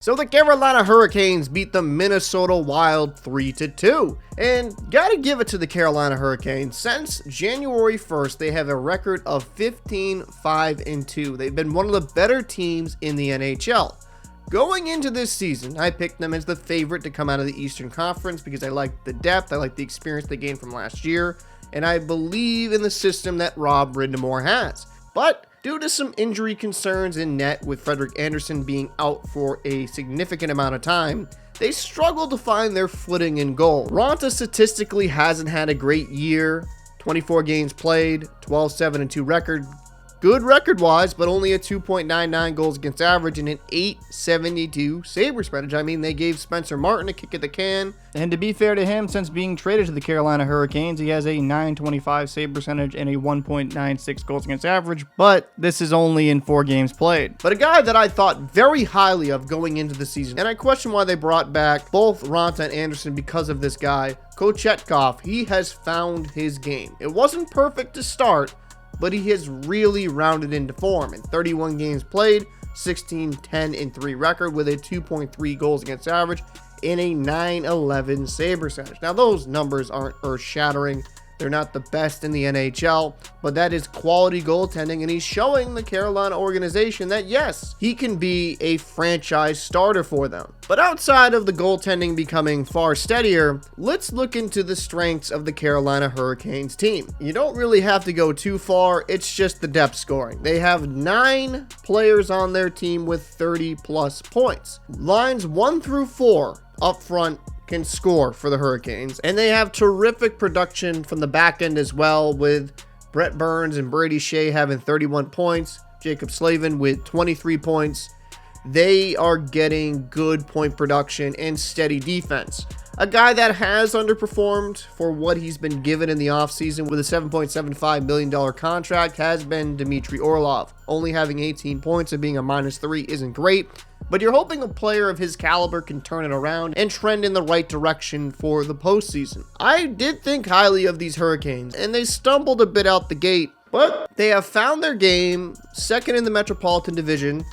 So the Carolina Hurricanes beat the Minnesota Wild 3-2. And gotta give it to the Carolina Hurricanes. Since January 1st, they have a record of 15-5-2. They've been one of the better teams in the NHL. Going into this season, I picked them as the favorite to come out of the Eastern Conference because I like the depth, I like the experience they gained from last year, and I believe in the system that Rob Brind'Amour has. But due to some injury concerns in net with Frederik Andersen being out for a significant amount of time, they struggled to find their footing in goal. Raanta statistically hasn't had a great year. 24 games played, 12-7-2 record. Good record-wise, but only a 2.99 goals against average and an .872 save percentage. I mean, they gave Spencer Martin a kick at the can. And to be fair to him, since being traded to the Carolina Hurricanes, he has a .925 save percentage and a 1.96 goals against average, but this is only in 4 games played. But a guy that I thought very highly of going into the season, and I question why they brought back both Raanta and Andersen because of this guy, Kochetkov. He has found his game. It wasn't perfect to start, but he has really rounded into form. In 31 games played, 16-10-3 record with a 2.3 goals against average and a .911 save percentage. Now, those numbers aren't earth-shattering. They're not the best in the NHL, but that is quality goaltending, and he's showing the Carolina organization that, yes, he can be a franchise starter for them. But outside of the goaltending becoming far steadier, let's look into the strengths of the Carolina Hurricanes team. You don't really have to go too far. It's just the depth scoring. They have 9 players on their team with 30-plus points. Lines 1 through 4 up front can score for the Hurricanes, and they have terrific production from the back end as well, with Brett Burns and Brady Shea having 31 points, Jacob Slavin with 23 points. They are getting good point production and steady defense. A guy that has underperformed for what he's been given in the offseason with a $7.75 million contract has been Dmitry Orlov. Only having 18 points and being a -3 isn't great, but you're hoping a player of his caliber can turn it around and trend in the right direction for the postseason. I did think highly of these Hurricanes, and they stumbled a bit out the gate, but they have found their game, second in the Metropolitan Division,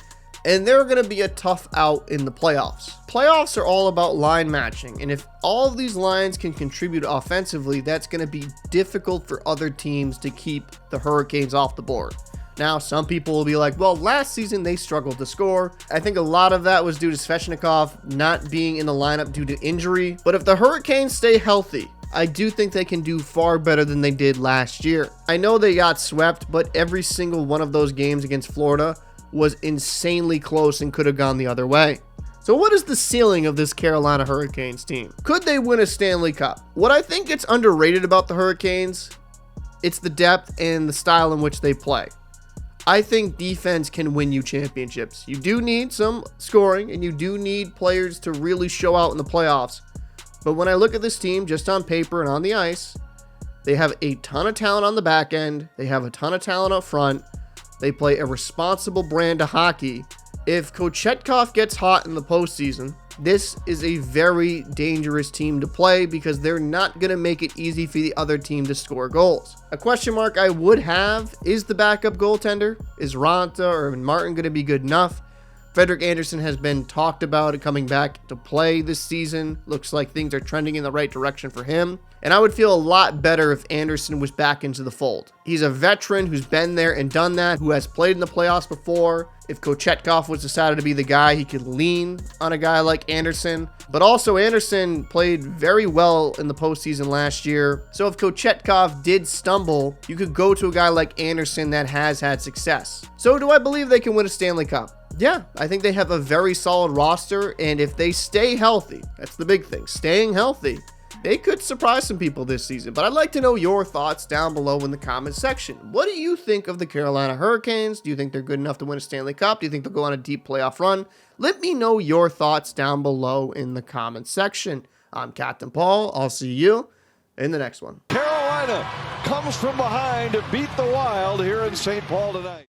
and they're going to be a tough out in the playoffs. Playoffs are all about line matching, and if all of these lines can contribute offensively, that's going to be difficult for other teams to keep the Hurricanes off the board. Now, some people will be like, well, last season they struggled to score. I think a lot of that was due to Svechnikov not being in the lineup due to injury. But if the Hurricanes stay healthy, I do think they can do far better than they did last year. I know they got swept, but every single one of those games against Florida was insanely close and could have gone the other way. So what is the ceiling of this Carolina Hurricanes team? Could they win a Stanley Cup? What I think it's underrated about the Hurricanes, it's the depth and the style in which they play. I think defense can win you championships. You do need some scoring, and you do need players to really show out in the playoffs. But when I look at this team just on paper and on the ice, they have a ton of talent on the back end. They have a ton of talent up front. They play a responsible brand of hockey. If Kochetkov gets hot in the postseason, this is a very dangerous team to play because they're not going to make it easy for the other team to score goals. A question mark I would have is the backup goaltender. Is Raanta or Martin going to be good enough? Frederik Andersen has been talked about coming back to play this season. Looks like things are trending in the right direction for him. And I would feel a lot better if Andersen was back into the fold. He's a veteran who's been there and done that, who has played in the playoffs before. If Kochetkov was decided to be the guy, he could lean on a guy like Andersen. But also, Andersen played very well in the postseason last year. So if Kochetkov did stumble, you could go to a guy like Andersen that has had success. So do I believe they can win a Stanley Cup? Yeah, I think they have a very solid roster, and if they stay healthy, that's the big thing, staying healthy, they could surprise some people this season. But I'd like to know your thoughts down below in the comments section. What do you think of the Carolina Hurricanes? Do you think they're good enough to win a Stanley Cup? Do you think they'll go on a deep playoff run? Let me know your thoughts down below in the comments section. I'm Captain Paul. I'll see you in the next one. Carolina comes from behind to beat the Wild here in St. Paul tonight.